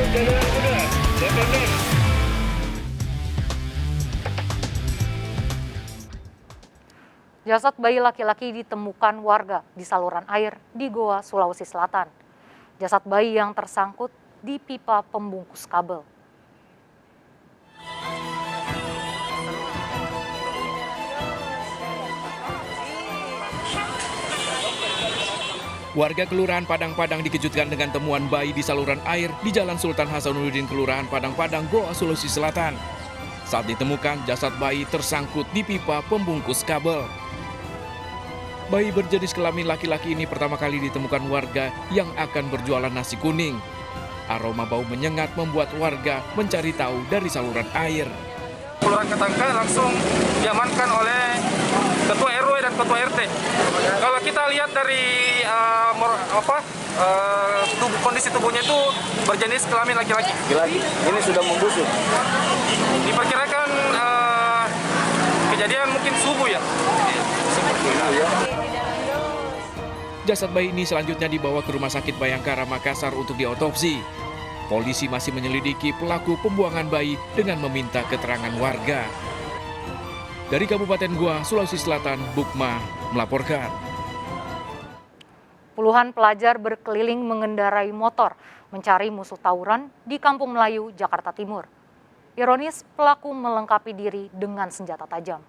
Jasad bayi laki-laki ditemukan warga di saluran air di Goa, Sulawesi Selatan. Jasad bayi yang tersangkut di pipa pembungkus kabel. Warga Kelurahan Padang-Padang dikejutkan dengan temuan bayi di saluran air di Jalan Sultan Hasanuddin, Kelurahan Padang-Padang, Goa, Sulawesi Selatan. Saat ditemukan, jasad bayi tersangkut di pipa pembungkus kabel. Bayi berjenis kelamin laki-laki ini pertama kali ditemukan warga yang akan berjualan nasi kuning. Aroma bau menyengat membuat warga mencari tahu dari saluran air. Kelurahan Ketangka langsung diamankan oleh Ketua RW dan Ketua RT. Kalau kita lihat dari kondisi tubuhnya itu berjenis kelamin laki-laki. Ini sudah membusuk. Diperkirakan kejadian mungkin subuh ya. Jasad bayi ini selanjutnya dibawa ke Rumah Sakit Bayangkara Makassar untuk diotopsi. Polisi masih menyelidiki pelaku pembuangan bayi dengan meminta keterangan warga. Dari Kabupaten Goa, Sulawesi Selatan, Bukma melaporkan. Puluhan pelajar berkeliling mengendarai motor mencari musuh tawuran di Kampung Melayu, Jakarta Timur. Ironis, pelaku melengkapi diri dengan senjata tajam.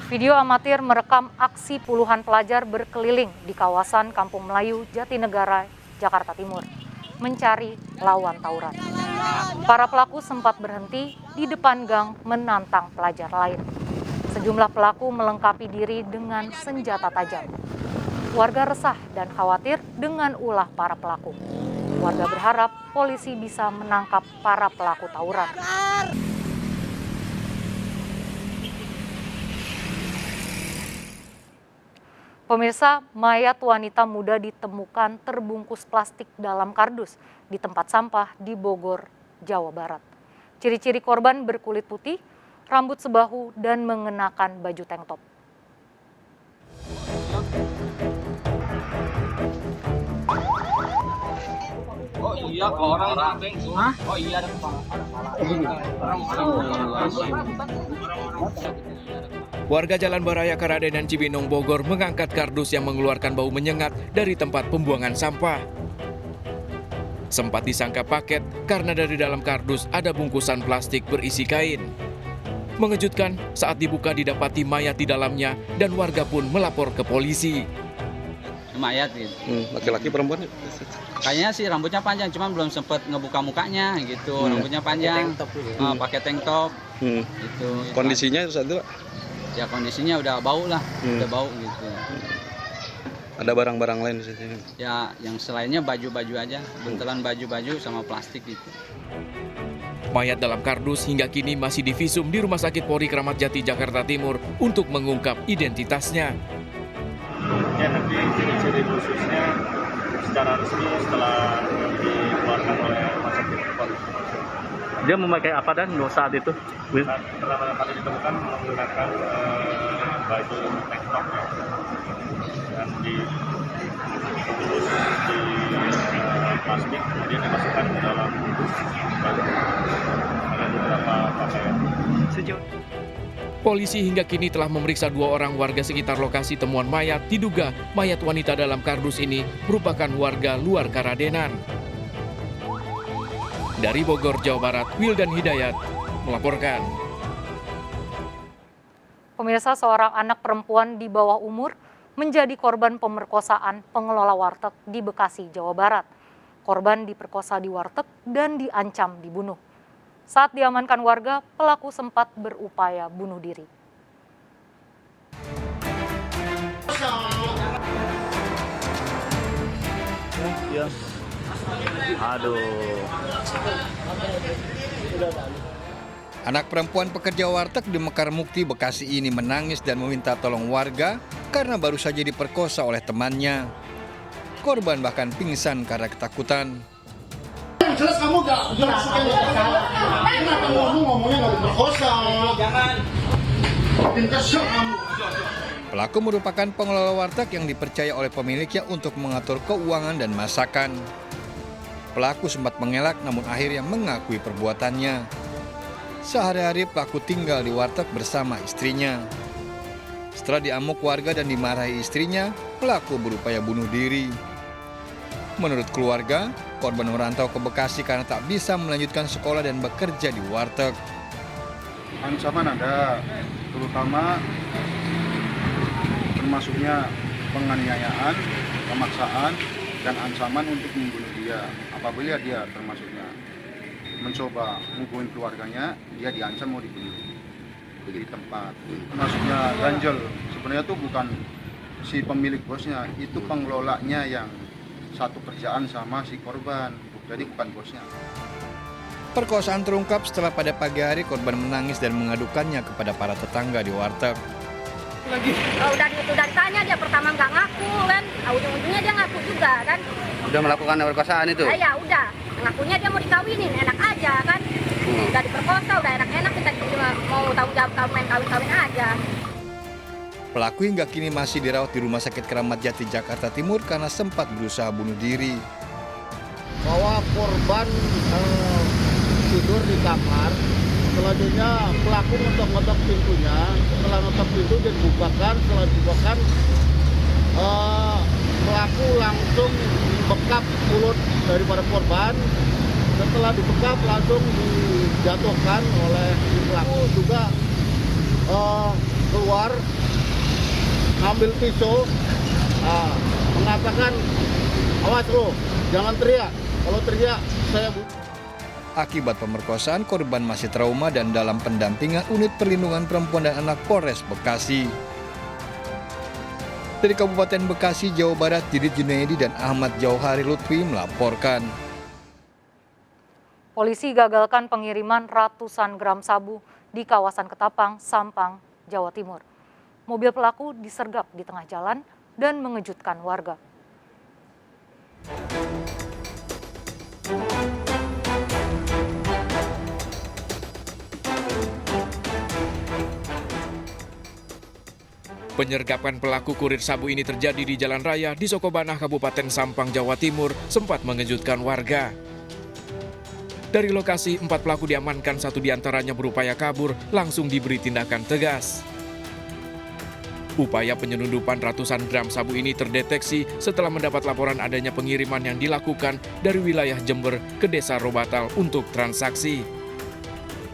Video amatir merekam aksi puluhan pelajar berkeliling di kawasan Kampung Melayu, Jatinegara, Jakarta Timur, mencari lawan tawuran. Para pelaku sempat berhenti di depan gang menantang pelajar lain. Sejumlah pelaku melengkapi diri dengan senjata tajam. Warga resah dan khawatir dengan ulah para pelaku. Warga berharap polisi bisa menangkap para pelaku tawuran. Pemirsa, mayat wanita muda ditemukan terbungkus plastik dalam kardus di tempat sampah di Bogor, Jawa Barat. Ciri-ciri korban berkulit putih, rambut sebahu, dan mengenakan baju tank top. Oh iya, orang. Hah? Oh iya, ada kepala. Warga Jalan Baraya Karadenan Cibinong, Bogor mengangkat kardus yang mengeluarkan bau menyengat dari tempat pembuangan sampah. Sempat disangka paket karena dari dalam kardus ada bungkusan plastik berisi kain. Mengejutkan saat dibuka didapati mayat di dalamnya dan warga pun melapor ke polisi. Mayat gitu. Laki-laki perempuan? Kayaknya sih rambutnya panjang, cuman belum sempat ngebuka mukanya gitu. Rambutnya panjang, pakai tank top, gitu. Kondisinya saat itu? Ya kondisinya udah bau lah, udah bau gitu. Ada barang-barang lain di sini? Ya yang selainnya baju-baju aja, buntelan baju-baju sama plastik gitu. Mayat dalam kardus hingga kini masih divisum di Rumah Sakit Polri Kramat Jati, Jakarta Timur untuk mengungkap identitasnya. Ya nanti ciri-ciri khususnya secara resmi setelah dikeluarkan oleh Rumah Sakit Polri. Dia memakai apa dan saat itu? Pertama kali ditemukan menggunakan baju tank top dan dibungkus di plastik, kemudian dimasukkan ke dalam bungkus baju dengan beberapa pakaian. Polisi hingga kini telah memeriksa 2 orang warga sekitar lokasi temuan mayat. Diduga mayat wanita dalam kardus ini merupakan warga luar Karadenan. Dari Bogor, Jawa Barat, Wildan Hidayat melaporkan. Pemirsa, seorang anak perempuan di bawah umur menjadi korban pemerkosaan pengelola warteg di Bekasi, Jawa Barat. Korban diperkosa di warteg dan diancam dibunuh. Saat diamankan warga, pelaku sempat berupaya bunuh diri. Anak perempuan pekerja warteg di Mekar Mukti, Bekasi ini menangis dan meminta tolong warga karena baru saja diperkosa oleh temannya. Korban bahkan pingsan karena ketakutan. Jelas kamu gak jelas sekali. Kenapa kamu ngomongnya gak diperkosa? Jangan. Pintar kamu. Pelaku merupakan pengelola warteg yang dipercaya oleh pemiliknya untuk mengatur keuangan dan masakan. Pelaku sempat mengelak namun akhirnya mengakui perbuatannya. Sehari-hari pelaku tinggal di warteg bersama istrinya. Setelah diamuk warga dan dimarahi istrinya, pelaku berupaya bunuh diri. Menurut keluarga, korban merantau ke Bekasi karena tak bisa melanjutkan sekolah dan bekerja di warteg. Ancaman ada, terutama termasuknya penganiayaan, pemaksaan, dan ancaman untuk membunuh dia. Apabila dia termasuknya mencoba menghubungi keluarganya, dia diancam mau dibunuh di tempat. Termasuknya ganjel, sebenarnya itu bukan si pemilik bosnya, itu pengelolanya yang satu kerjaan sama si korban, jadi bukan bosnya. Perkosaan terungkap setelah pada pagi hari korban menangis dan mengadukannya kepada para tetangga di warteg. Udah ditanya dia pertama nggak ngaku kan, ujung-ujungnya dia ngaku juga kan. Udah melakukan perkosaan itu? Ya udah, ngakunya dia mau dikawinin, enak aja kan. Udah diperkosa, udah enak-enak, kita cuma mau tanggung jawab kawin-kawin aja. Pelaku hingga kini masih dirawat di Rumah Sakit Keramat Jati, Jakarta Timur karena sempat berusaha bunuh diri. Bahwa korban tidur di kamar, selanjutnya pelaku ngetok-ngetok pintunya, setelah ngetok pintu dia dibukakan, setelah dibukakan pelaku langsung bekap mulut daripada korban. Setelah dibekap langsung dijatuhkan oleh pelaku juga keluar ambil pisau, mengatakan awas lo jangan teriak, kalau teriak saya Akibat pemerkosaan, korban masih trauma dan dalam pendampingan Unit Perlindungan Perempuan dan Anak Polres Bekasi. Dari Kabupaten Bekasi, Jawa Barat, Didit Junaidi dan Ahmad Jauhari Lutfi melaporkan. Polisi gagalkan pengiriman ratusan gram sabu di kawasan Ketapang, Sampang, Jawa Timur. Mobil pelaku disergap di tengah jalan dan mengejutkan warga. Penyergapan pelaku kurir sabu ini terjadi di Jalan Raya di Sokobanah, Kabupaten Sampang, Jawa Timur, sempat mengejutkan warga. Dari lokasi, 4 pelaku diamankan, 1 diantaranya berupaya kabur, langsung diberi tindakan tegas. Upaya penyelundupan ratusan gram sabu ini terdeteksi setelah mendapat laporan adanya pengiriman yang dilakukan dari wilayah Jember ke Desa Robatal untuk transaksi.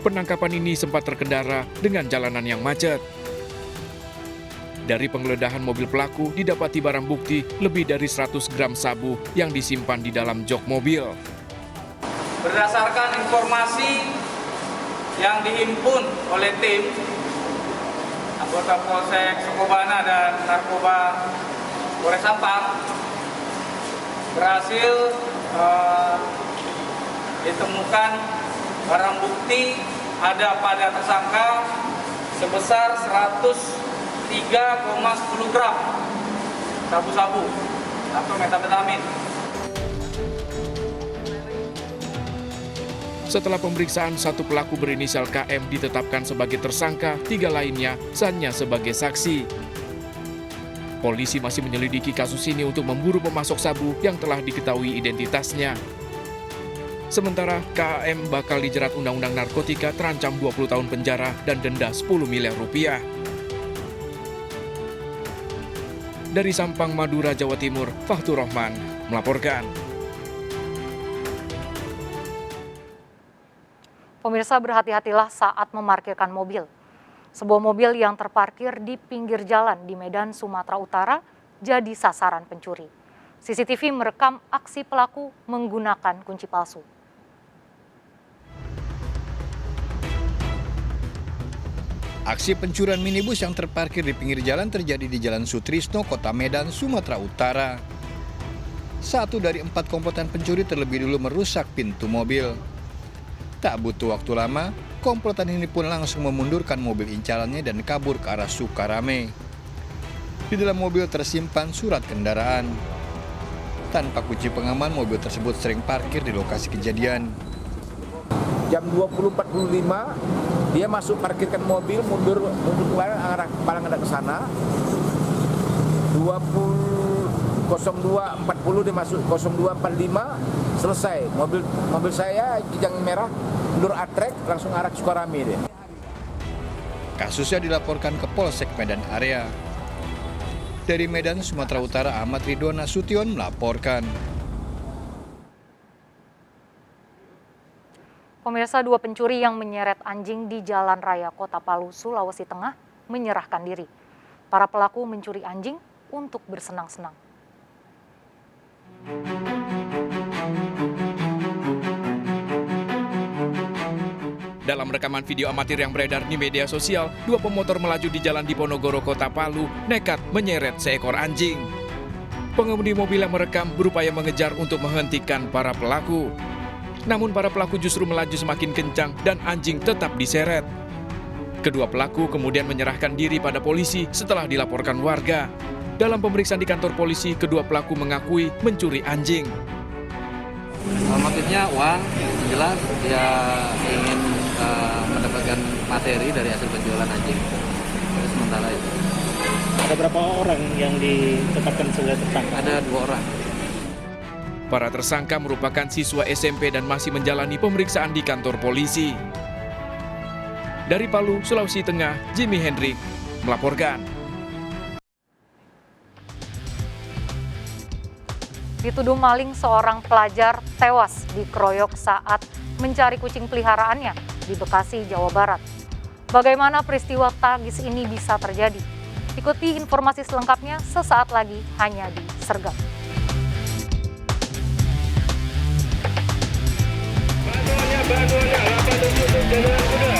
Penangkapan ini sempat terkendara dengan jalanan yang macet. Dari penggeledahan mobil pelaku didapati barang bukti lebih dari 100 gram sabu yang disimpan di dalam jok mobil. Berdasarkan informasi yang dihimpun oleh tim anggota Polsek Sokobana dan Narkoba Polres Sampang, berhasil ditemukan barang bukti ada pada tersangka sebesar 103,10 gram sabu-sabu atau metamfetamin. Setelah pemeriksaan, 1 pelaku berinisial KM ditetapkan sebagai tersangka, 3 lainnya hanya sebagai saksi. Polisi masih menyelidiki kasus ini untuk memburu pemasok sabu yang telah diketahui identitasnya. Sementara KM bakal dijerat Undang-Undang Narkotika terancam 20 tahun penjara dan denda 10 miliar rupiah. Dari Sampang, Madura, Jawa Timur, Fahtur Rahman melaporkan. Pemirsa, berhati-hatilah saat memarkirkan mobil. Sebuah mobil yang terparkir di pinggir jalan di Medan, Sumatera Utara jadi sasaran pencuri. CCTV merekam aksi pelaku menggunakan kunci palsu. Aksi pencurian minibus yang terparkir di pinggir jalan terjadi di Jalan Sutrisno, Kota Medan, Sumatera Utara. 1 dari 4 komplotan pencuri terlebih dulu merusak pintu mobil. Tak butuh waktu lama, komplotan ini pun langsung memundurkan mobil incarannya dan kabur ke arah Sukarame. Di dalam mobil tersimpan surat kendaraan. Tanpa kunci pengaman, mobil tersebut sering parkir di lokasi kejadian. Jam 20.45 dia masuk parkirkan mobil, mundur ke arah Palangan ke sana. 02.40 dia masuk 02.45 selesai. Mobil saya kijang merah mundur atrek langsung arah Sukarami dia. Kasusnya dilaporkan ke Polsek Medan Area. Dari Medan, Sumatera Utara, Ahmad Ridwan Nasution melaporkan. Pemirsa, 2 pencuri yang menyeret anjing di Jalan Raya Kota Palu, Sulawesi Tengah menyerahkan diri. Para pelaku mencuri anjing untuk bersenang-senang. Dalam rekaman video amatir yang beredar di media sosial, 2 pemotor melaju di Jalan Diponegoro, Kota Palu, nekat menyeret seekor anjing. Pengemudi mobil yang merekam berupaya mengejar untuk menghentikan para pelaku. Namun para pelaku justru melaju semakin kencang dan anjing tetap diseret. Kedua pelaku kemudian menyerahkan diri pada polisi setelah dilaporkan warga. Dalam pemeriksaan di kantor polisi, kedua pelaku mengakui mencuri anjing. Motifnya uang, jelas dia ingin mendapatkan materi dari hasil penjualan anjing. Jadi sementara itu. Ada berapa orang yang ditetapkan sebagai tersangka? Ada 2 orang. Para tersangka merupakan siswa SMP dan masih menjalani pemeriksaan di kantor polisi. Dari Palu, Sulawesi Tengah, Jimmy Hendrik melaporkan. Dituduh maling, seorang pelajar tewas dikeroyok saat mencari kucing peliharaannya di Bekasi, Jawa Barat. Bagaimana peristiwa tragis ini bisa terjadi? Ikuti informasi selengkapnya sesaat lagi hanya di Sergap. Bantuannya 87 Jalan Kuda,